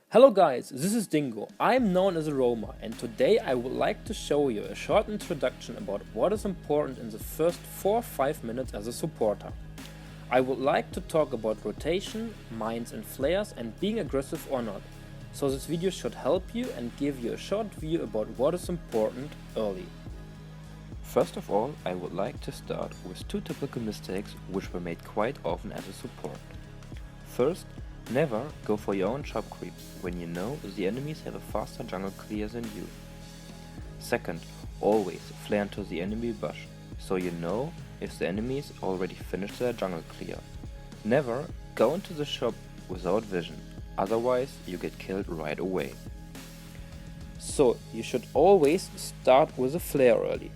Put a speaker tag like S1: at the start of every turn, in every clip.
S1: Hello guys, this is Dingo. I'm known as a roamer and today I would like to show you a short introduction about what is important in the first 4 or 5 minutes as a supporter. I would like to talk about rotation, mines and flares and being aggressive or not. So this video should help you and give you a short view about what is important early.
S2: First of all, I would like to start with two typical mistakes which were made quite often as a support. First, never go for your own chop creeps when you know the enemies have a faster jungle clear than you. Second, always flare into the enemy bush, so you know if the enemies already finished their jungle clear. Never go into the shop without vision, otherwise you get killed right away.
S1: So you should always start with a flare early.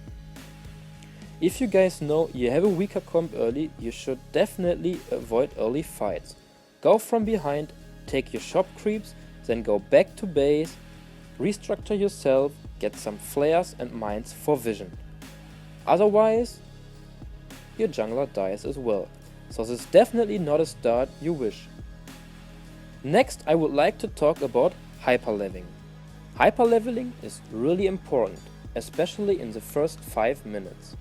S1: If you guys know you have a weaker comp early, you should definitely avoid early fights. Go from behind, take your shop creeps, then go back to base, restructure yourself, get some flares and mines for vision. Otherwise, your jungler dies as well. So this is definitely not a start you wish. Next, I would like to talk about hyperleveling. Hyperleveling is really important, especially in the first 5 minutes.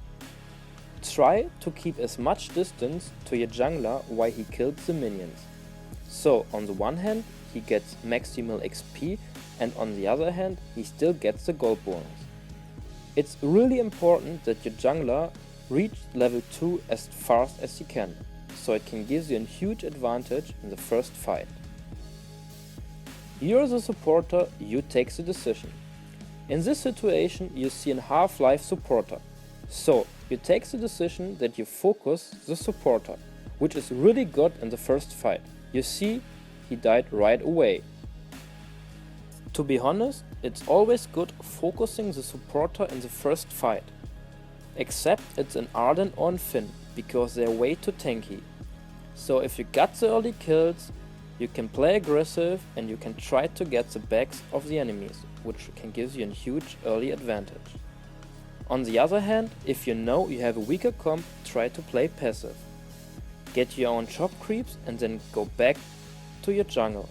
S1: Try to keep as much distance to your jungler while he kills the minions. So on the one hand he gets maximal XP and on the other hand he still gets the gold bonus. It's really important that your jungler reach level 2 as fast as he can, so it can give you a huge advantage in the first fight. You're the supporter, you take the decision. In this situation you see a Half-Life supporter. So you take the decision that you focus the supporter, which is really good in the first fight. You see, he died right away. To be honest, it's always good focusing the supporter in the first fight. Except it's an Arden or an Finn, because they're way too tanky. So if you got the early kills, you can play aggressive and you can try to get the backs of the enemies, which can give you a huge early advantage. On the other hand, if you know you have a weaker comp, try to play passive. Get your own chop creeps and then go back to your jungle.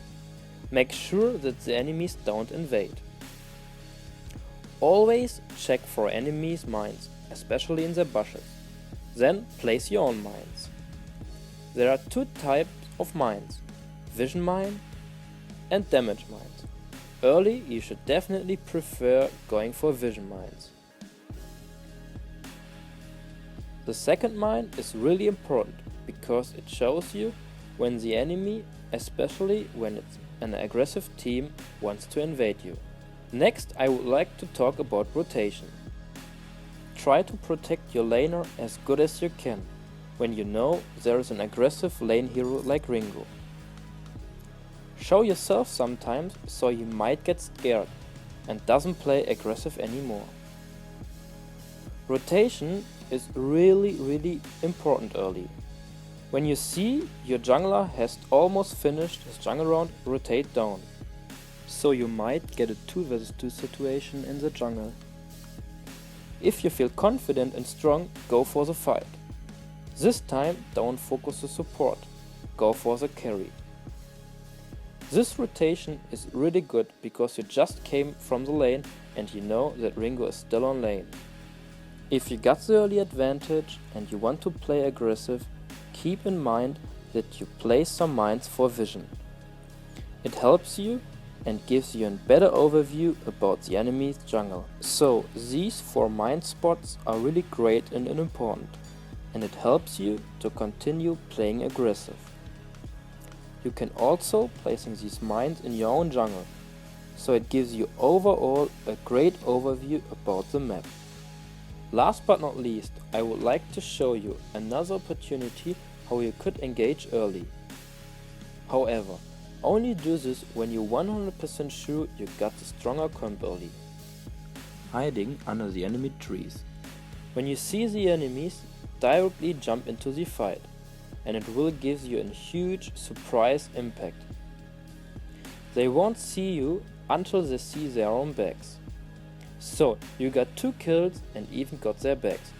S1: Make sure that the enemies don't invade. Always check for enemies' mines, especially in their bushes. Then place your own mines. There are two types of mines, vision mine and damage mines. Early you should definitely prefer going for vision mines. The second mine is really important because it shows you when the enemy, especially when it's an aggressive team, wants to invade you. Next, I would like to talk about rotation. Try to protect your laner as good as you can when you know there is an aggressive lane hero like Ringo. Show yourself sometimes so you might get scared and doesn't play aggressive anymore. Rotation is really important early. When you see your jungler has almost finished his jungle round, rotate down. So you might get a 2 vs 2 situation in the jungle. If you feel confident and strong, go for the fight. This time don't focus the support, go for the carry. This rotation is really good because you just came from the lane and you know that Ringo is still on lane. If you got the early advantage and you want to play aggressive, keep in mind that you place some mines for vision. It helps you and gives you a better overview about the enemy's jungle. So these 4 mine spots are really great and important, and it helps you to continue playing aggressive. You can also placing these mines in your own jungle, so it gives you overall a great overview about the map. Last but not least, I would like to show you another opportunity how you could engage early. However, only do this when you're 100% sure you got the stronger comp early.
S2: Hiding under the enemy trees.
S1: When you see the enemies, directly jump into the fight, and it will give you a huge surprise impact. They won't see you until they see their own backs. So you got 2 kills and even got their backs.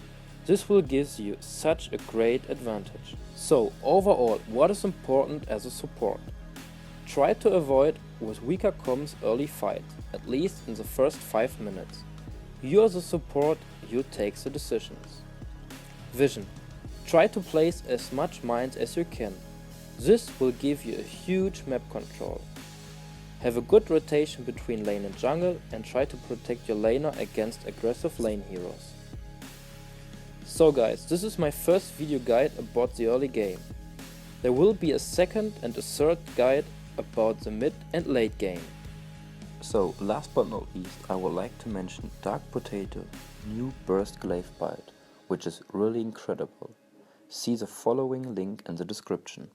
S1: This will give you such a great advantage. So overall, what is important as a support? Try to avoid with weaker comms early fight, at least in the first 5 minutes. You are the support, you take the decisions. Vision. Try to place as much mines as you can. This will give you a huge map control. Have a good rotation between lane and jungle and try to protect your laner against aggressive lane heroes. So guys, this is my first video guide about the early game. There will be a second and a third guide about the mid and late game.
S2: So, last but not least, I would like to mention Dark Potato new burst glaive bite, which is really incredible. See the following link in the description.